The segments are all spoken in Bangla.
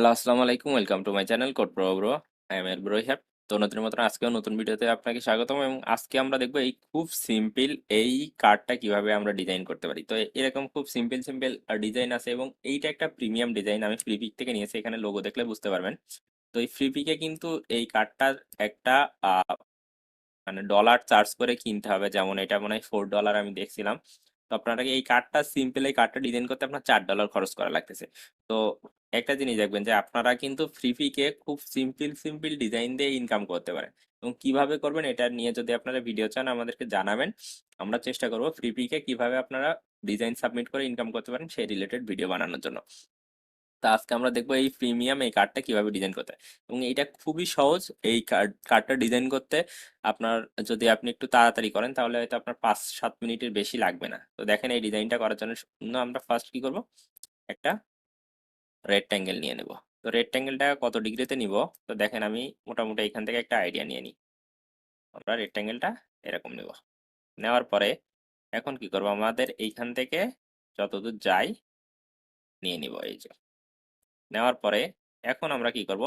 হ্যালো, আসসালামু আলাইকুম। Welcome to my channel CodePro Bro। I am bro here. তো নতুনের মতন আজকেও নতুন ভিডিওতে আপনাকে স্বাগতম এবং আজকে আমরা দেখবো এই খুব সিম্পল এই কার্ডটা কিভাবে আমরা ডিজাইন করতে পারি। তো এরকম খুব সিম্পল ডিজাইন আছে এবং এইটা একটা প্রিমিয়াম ডিজাইন আমি ফ্রিপিক থেকে নিয়েছি। এখানে লোগো দেখলে বুঝতে পারবেন। তো এই ফ্রিপিকে কিন্তু এই কার্ডটার একটা মানে ডলার চার্জ করে কিনতে হবে, যেমন এটা মনে হয় $4 আমি দেখছিলাম। তো আপনাকে এই কার্ডটা সিম্পল এই কার্ডটা ডিজাইন করতে আপনার $4 খরচ করা লাগতেছে। তো একটা জিনিস দেখবেন যে আপনারা কিন্তু ফ্রিপিকে খুব সিম্পল ডিজাইন দিয়ে ইনকাম করতে পারেন এবং কিভাবে করবেন এটা নিয়ে যদি আপনারা ভিডিও চান আমাদেরকে জানাবেন। আমরা চেষ্টা করব ফ্রিপিকে কিভাবে আপনারা ডিজাইন সাবমিট করে ইনকাম করতে পারেন সেই রিলেটেড ভিডিও বানানোর জন্য। তা আজকে আমরা দেখবো এই প্রিমিয়াম এই কার্ডটা কিভাবে ডিজাইন করতে হয় এবং এটা খুবই সহজ। এই কার্ডটা ডিজাইন করতে আপনার, যদি আপনি একটু তাড়াতাড়ি করেন তাহলে হয়তো আপনার 5-7 মিনিটের বেশি লাগবে না। তো দেখেন এই ডিজাইনটা করার জন্য আমরা ফার্স্ট কি করব, একটা রেক্ট্যাঙ্গেল নিয়ে নেব। তো রেক্ট্যাঙ্গেলটা কত ডিগ্রিতে নিব, তো দেখেন আমি মোটামুটি এখান থেকে একটা আইডিয়া নিয়ে নিই। আমরা রেক্ট্যাঙ্গেলটা এরকম নেব, নেওয়ার পরে এখন কি করব, আমাদের এইখান থেকে যতদূর যাই নিয়ে নিব। এই যে নেওয়ার পরে এখন আমরা কি করব,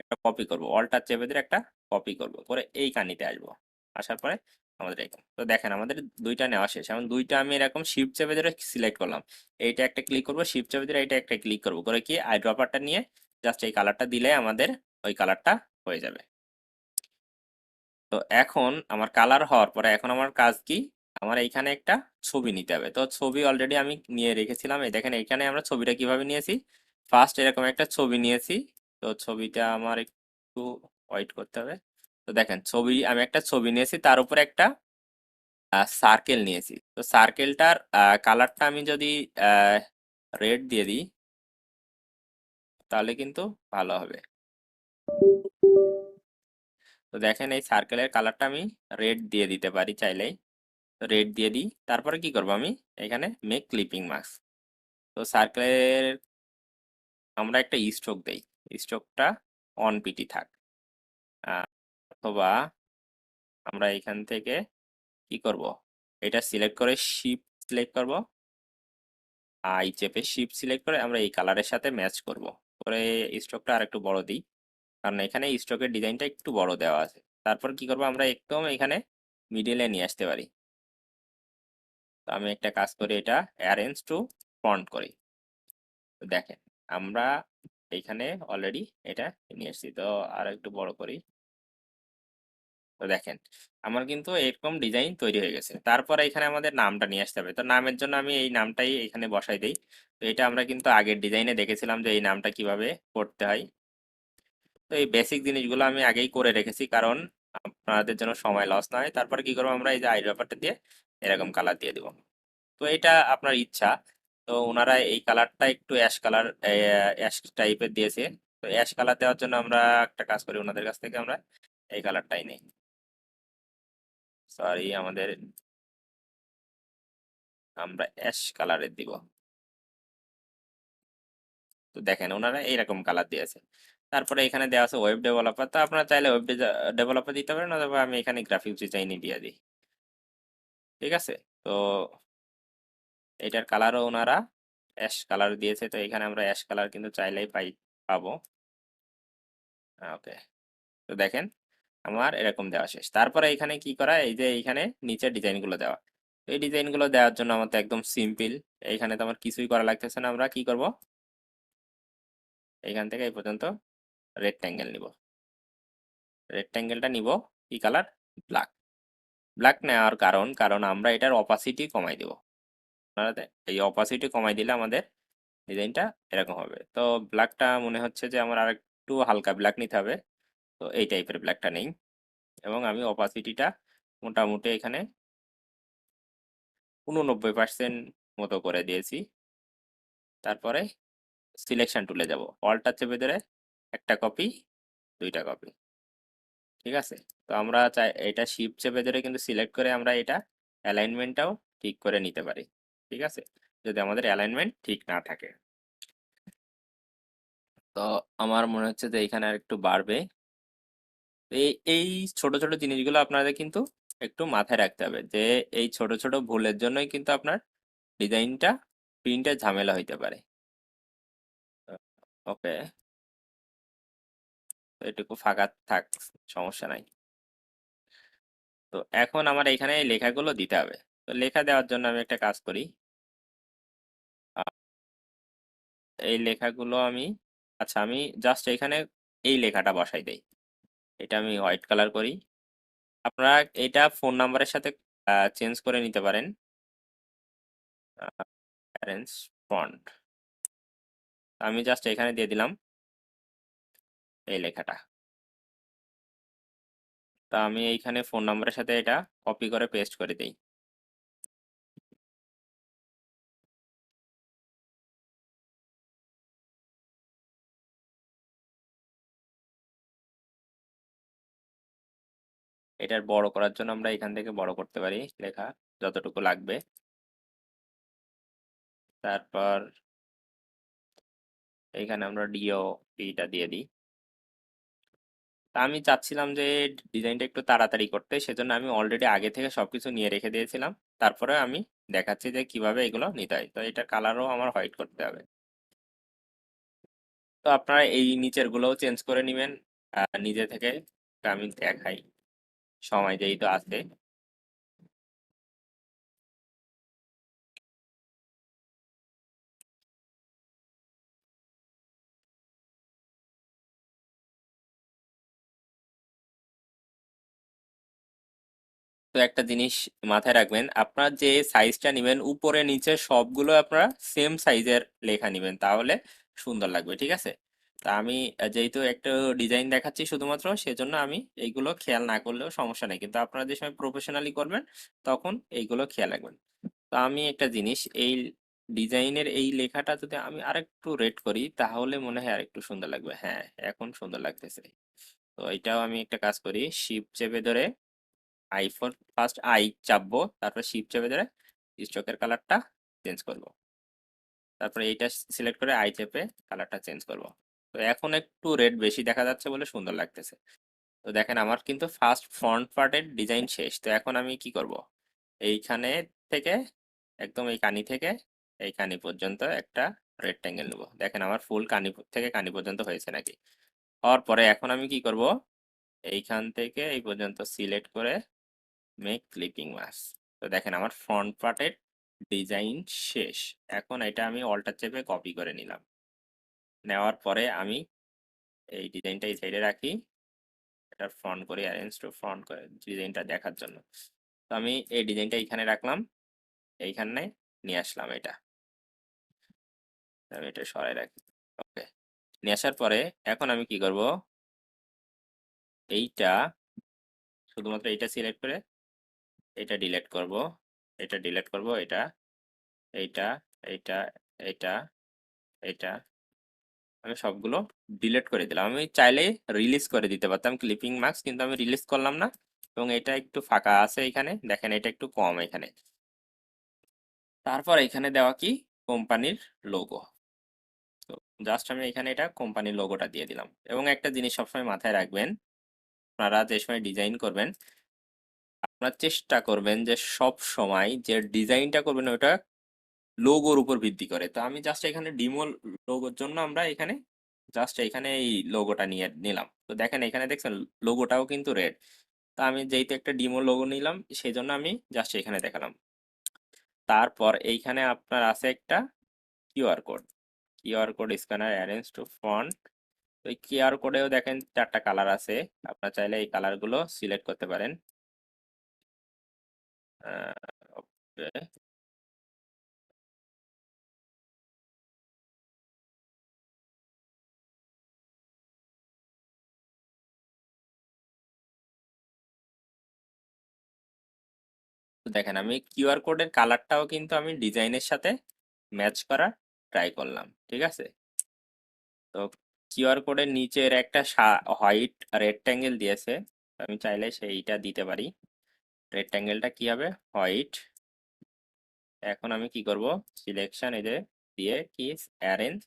একটা কপি করব, অল্টার চেপে দিয়ে একটা কপি করব, করে এই কানিতে আসবো। আসার পরে আমাদের এরকম, তো দেখেন আমাদের দুইটা নেওয়া শেষ। এখন দুইটা আমি এরকম শিফট চেপে ধরে সিলেক্ট করলাম। এইটা একটা ক্লিক করব, শিফট চেপে ধরে এইটা একটা ক্লিক করব, করে কি আই ড্রপারটা নিয়ে জাস্ট এই কালারটা দিলে আমাদের ওই কালারটা হয়ে যাবে। তো এখন আমার কালার হওয়ার পরে এখন আমার কাজ কি, আমার এইখানে একটা ছবি নিতে হবে। তো ছবি অলরেডি আমি নিয়ে রেখেছিলাম। এই দেখেন এইখানে আমরা ছবিটা কিভাবে নিয়েছি, ফার্স্ট এরকম একটা ছবি নিয়েছি। তো ছবিটা আমার একটু ওয়েট করতে হবে। তো দেখেন আমি একটা ছবি নিয়েছি, তার উপরে একটা সার্কেল নিয়েছি। তো সার্কেলটার কালারটা আমি যদি রেড দিয়ে দিই তাহলে কিন্তু ভালো হবে। তো দেখেন এই সার্কেলের কালারটা আমি রেড দিয়ে দিতে পারি চাইলেই। রেড দিয়ে দিই, তারপরে কি করব, আমি এখানে মেক ক্লিপিং মাস্ক। তো সার্কেলের আমরা একটা স্ট্রোক দেই, স্ট্রোকটা অন পিটি থাক। অথবা আমরা এখান থেকে কি করব, এটা সিলেক্ট করে শিপ সিলেক্ট করব, আই চেপে শিপ সিলেক্ট করে আমরা এই কালারের সাথে ম্যাচ করব, করে স্ট্রোকটা আর একটু বড় দিই, কারণ এখানে স্ট্রোকের ডিজাইনটা একটু বড় দেওয়া আছে। তারপর কি করব, আমরা একদম এখানে মিডিলে নিয়ে আসতে পারি। তো আমি একটা কাজ করি, এটা অ্যারেঞ্জ টু ফ্রন্ট করি। তো দেখেন আমরা এইখানে অলরেডি এটা নিয়ে এসেছি। তো আর একটু বড় করি। তো দেখেন আমার কিন্তু এরকম ডিজাইন তৈরি হয়ে গেছে। তারপরে এখানে আমাদের নামটা নিয়ে আসতে হবে। তো নামের জন্য আমি এই নামটাই এখানে বসাই দিই। তো এটা আমরা কিন্তু আগের ডিজাইনে দেখেছিলাম যে এই নামটা কিভাবে করতে হয়। তো এই বেসিক জিনিসগুলো আমি আগেই করে রেখেছি, কারণ আপনাদের জন্য সময় লস না হয়। তারপরে কি করবো, আমরা এই যে আই ড্রপারটা দিয়ে এরকম কালার দিয়ে দিব। তো এটা আপনার ইচ্ছা। তো ওনারা এই কালারটা একটু অ্যাশ কালার, অ্যাশ টাইপের দিয়েছে। তো অ্যাশ কালার দেওয়ার জন্য আমরা একটা কাজ করি, ওনাদের কাছ থেকে আমরা এই কালারটাই নেই। সরি, আমরা অ্যাশ কালারের দিব। তো দেখেন ওনারা এইরকম কালার দিয়েছে। তারপরে এখানে দেওয়া আছে ওয়েব ডেভেলপার। তো আপনারা চাইলে ওয়েব ডেভেলপার দিতে পারেন, অথবা আমি এখানে গ্রাফিক্স ডিজাইনই দিয়ে দিই। ঠিক আছে। তো এটার কালারও ওনারা অ্যাশ কালার দিয়েছে। তো এখানে আমরা অ্যাশ কালার কিন্তু চাইলেই পাবো। ওকে। তো দেখেন আমার এরকম দেওয়া শেষ। তারপরে এখানে কি করা, এই যে এইখানে নিচের ডিজাইনগুলো দেওয়া। তো এই ডিজাইনগুলো দেওয়ার জন্য আমার তো একদম সিম্পল, এইখানে তো আমার কিছুই করা লাগতেছে না। আমরা কি করব, এইখান থেকে এই পর্যন্ত রেক্ট্যাঙ্গেল নিব। রেক্ট্যাঙ্গেলটা নিব কি কালার, ব্ল্যাক। ব্ল্যাক নেওয়ার কারণ আমরা এটার অপাসিটি কমাই দেব। আপনারা এই অপাসিটি কমাই দিলে আমাদের ডিজাইনটা এরকম হবে। তো ব্ল্যাকটা মনে হচ্ছে যে আমার আর একটু হালকা ব্ল্যাক নিতে হবে। তো এই টাইপের ব্ল্যাকটা নেই এবং আমি অপাসিটিটা মোটামুটি এখানে 89% মতো করে দিয়েছি। তারপরে সিলেকশন টুলে যাব, অল্টার চেপে ধরে একটা কপি, দুইটা কপি। ঠিক আছে। তো আমরা চাই এটা শিফট চেপে ধরে কিন্তু সিলেক্ট করে আমরা এটা অ্যালাইনমেন্টটাও ঠিক করে নিতে পারি। ঠিক আছে, যদি আমাদের অ্যালাইনমেন্ট ঠিক না থাকে। তো আমার মনে হচ্ছে যে এখানে আর একটু বাড়বে। এই এই ছোট ছোট জিনিসগুলো আপনাদের কিন্তু একটু মাথায় রাখতে হবে, যে এই ছোট ছোট ভুলের জন্যই কিন্তু আপনার ডিজাইনটা প্রিন্টে ঝামেলা হইতে পারে। ওকে। এটুকু ফাঁকা থাক, সমস্যা নাই। তো এখন আমার এখানে এই লেখাগুলো দিতে হবে। তো লেখা দেওয়ার জন্য আমি একটা কাজ করি। আহ, এই লেখাগুলো আমি, আচ্ছা আমি জাস্ট এখানে এই লেখাটা বসাই দেই। এটা আমি হোয়াইট কালার করি। আপনারা এটা ফোন নাম্বারের সাথে চেঞ্জ করে নিতে পারেন। অ্যারেঞ্জ ফন্ট, আমি জাস্ট এখানে দিয়ে দিলাম এই লেখাটা। তা আমি এইখানে ফোন নাম্বারের সাথে এটা কপি করে পেস্ট করে দিই। এটার বড় করার জন্য আমরা এখান থেকে বড় করতে পারি লেখা যতটুকু লাগবে। তারপর এইখানে আমরা ডিও পিটা দিয়ে দিই। তা আমি চাচ্ছিলাম যে ডিজাইনটা একটু তাড়াতাড়ি করতে, সেজন্য আমি অলরেডি আগে থেকে সবকিছু নিয়ে রেখে দিয়েছিলাম। তারপরে আমি দেখাচ্ছি যে কিভাবে এগুলো নিতে হয়। তো এটা কালারও আমার হোয়াইট করতে হবে। তো আপনারা এই নিচের গুলোও চেঞ্জ করে নেবেন নিজে থেকে। তা আমি দেখাই, সময় যেহেতু আছে। তো একটা জিনিস মাথায় রাখবেন, আপনার যে সাইজটা নেবেন উপরে নিচে সবগুলো আপনারা সেম সাইজের লেখা নেবেন, তাহলে সুন্দর লাগবে, ঠিক আছে? তা আমি যেহেতু একটা ডিজাইন দেখাচ্ছি শুধুমাত্র, সেজন্য আমি এইগুলো খেয়াল না করলেও সমস্যা নেই, কিন্তু আপনারা যে সময় প্রফেশনালি করবেন তখন এইগুলো খেয়াল রাখবেন। তো আমি একটা জিনিস, এই ডিজাইনের এই লেখাটা যদি আমি আরেকটু রেড করি তাহলে মনে হয় আরেকটু সুন্দর লাগবে। হ্যাঁ, এখন সুন্দর লাগতেছে। তো এটাও আমি একটা কাজ করি, শিফট চেপে ধরে আই ফোর, ফার্স্ট আই চাপবো, তারপর শিফট চেপে ধরে স্ট্রোকের কালারটা চেঞ্জ করব। তারপরে এইটা সিলেক্ট করে আই চেপে কালারটা চেঞ্জ করব। তো এখন একটু রেড বেশি দেখা যাচ্ছে বলে সুন্দর লাগতেছে। তো দেখেন আমার কিন্তু ফার্স্ট ফ্রন্ট পার্টের ডিজাইন শেষ। তো এখন আমি কি করব, এইখানে থেকে একদম এই কানি থেকে এই কানি পর্যন্ত একটা রেক্টেঙ্গেল নেব। দেখেন আমার ফুল কানি থেকে কানি পর্যন্ত হয়েছে নাকি। হওয়ার পরে এখন আমি কি করব, এইখান থেকে এই পর্যন্ত সিলেক্ট করে মেক ক্লিপিং মাস্ক। তো দেখেন আমার ফ্রন্ট পার্টের ডিজাইন শেষ। এখন এটা আমি অল্টার চেপে কপি করে নিলাম। নেওয়ার পরে আমি এই ডিজাইনটা এই সাইডে রাখি, এটা ফ্রন্ট করে অ্যারেঞ্জ টু ফ্রন্ট করে ডিজাইনটা দেখার জন্য। তো আমি এই ডিজাইনটা এইখানে রাখলাম, এইখানে নিয়ে আসলাম এটা। আমি এটা সরাই রাখি। ওকে, নিয়ে আসার পরে এখন আমি কি করব, এইটা শুধুমাত্র এইটা সিলেক্ট করে এটা ডিলিট করব, এটা ডিলিট করব, এটা এইটা এইটা এইটা এইটা আমি সবগুলো ডিলিট করে দিলাম। আমি চাইলে রিলিজ করে দিতে পারতাম ক্লিপিং মার্কস, কিন্তু আমি রিলিজ করলাম না। এবং এটা একটু ফাঁকা আছে এখানে, দেখেন এটা একটু কম এখানে। তারপর এখানে দেওয়া কি, কোম্পানির লোগো। তো জাস্ট আমি এখানে এটা কোম্পানির লোগোটা দিয়ে দিলাম। এবং একটা জিনিস সবসময় মাথায় রাখবেন, আপনারা যে সময় ডিজাইন করবেন আপনারা চেষ্টা করবেন যে সব সময় যে ডিজাইনটা করবেন ওটা লোগোর উপর ভিত্তি করে। তো আমি জাস্ট এখানে ডিমো লোগোর জন্য আমরা এখানে জাস্ট এখানে এই লোগোটা নিয়ে নিলাম। তো দেখেন এখানে দেখছেন লোগোটাও কিন্তু রেড। তো আমি যেহেতু একটা ডিমো লোগো নিলাম সেই জন্য আমি জাস্ট এখানে দেখালাম। তারপর এইখানে আপনার আছে একটা QR code, QR code scanner arrange two font. তো এই কিউআর কোডেও দেখেন চারটা কালার আছে, আপনার চাইলে এই কালারগুলো সিলেক্ট করতে পারেন। ওকে, তো দেখেন আমি কিউআর কোডের কালারটাও কিন্তু আমি ডিজাইনের সাথে ম্যাচ করার ট্রাই করলাম, ঠিক আছে? তো কিউআর কোডের নিচের একটা হোয়াইট রেক্ট্যাঙ্গেল দিয়েছে, আমি চাইলে সেইটা দিতে পারি। রেক্ট্যাঙ্গেলটা কি হবে, হোয়াইট। এখন আমি কি করব, সিলেকশন এই যে দিয়ে কি অ্যারেঞ্জ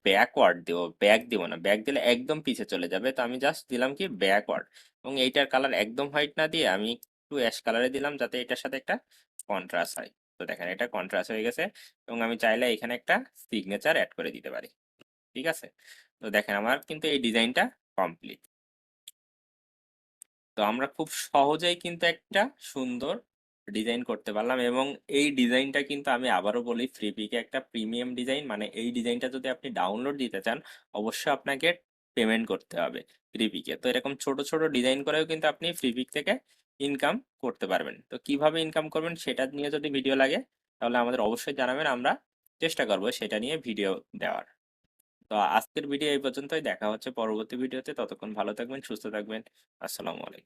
ব্যাকওয়ার্ড দেবো, ব্যাক দিব না, ব্যাক দিলে একদম পিছে চলে যাবে। তো আমি জাস্ট দিলাম কি ব্যাকওয়ার্ড। এবং এইটার কালার একদম হোয়াইট না দিয়ে আমি একটু অ্যাশ কালারে দিলাম যাতে এটার সাথে একটা কন্ট্রাস্ট হয়। তো দেখেন এটা কন্ট্রাস্ট হয়ে গেছে। এবং আমি চাইলে এখানে একটা সিগনেচার অ্যাড করে দিতে পারি, ঠিক আছে? তো দেখেন আমার কিন্তু এই ডিজাইনটা কমপ্লিট। তো আমরা খুব সহজেই কিন্তু একটা সুন্দর ডিজাইন করতে পারলাম, এবং এই ডিজাইনটা কিন্তু আমি আবারও বলি ফ্রিপিকে একটা প্রিমিয়াম ডিজাইন। মানে এই ডিজাইনটা যদি আপনি ডাউনলোড দিতে চান অবশ্যই আপনাকে পেমেন্ট করতে হবে ফ্রিপিকে। তো এরকম ছোট ছোট ডিজাইন করেও কিন্তু আপনি ফ্রিপিক থেকে ইনকাম করতে পারবেন। তো কিভাবে ইনকাম করবেন সেটা নিয়ে যদি ভিডিও লাগে তাহলে আমাদের অবশ্যই জানাবেন, আমরা চেষ্টা করবো সেটা নিয়ে ভিডিও দেওয়ার। তো আজকের ভিডিও এই পর্যন্তই, দেখা হচ্ছে পরবর্তী ভিডিওতে। ততক্ষণ ভালো থাকবেন, সুস্থ থাকবেন। আসসালামু আলাইকুম।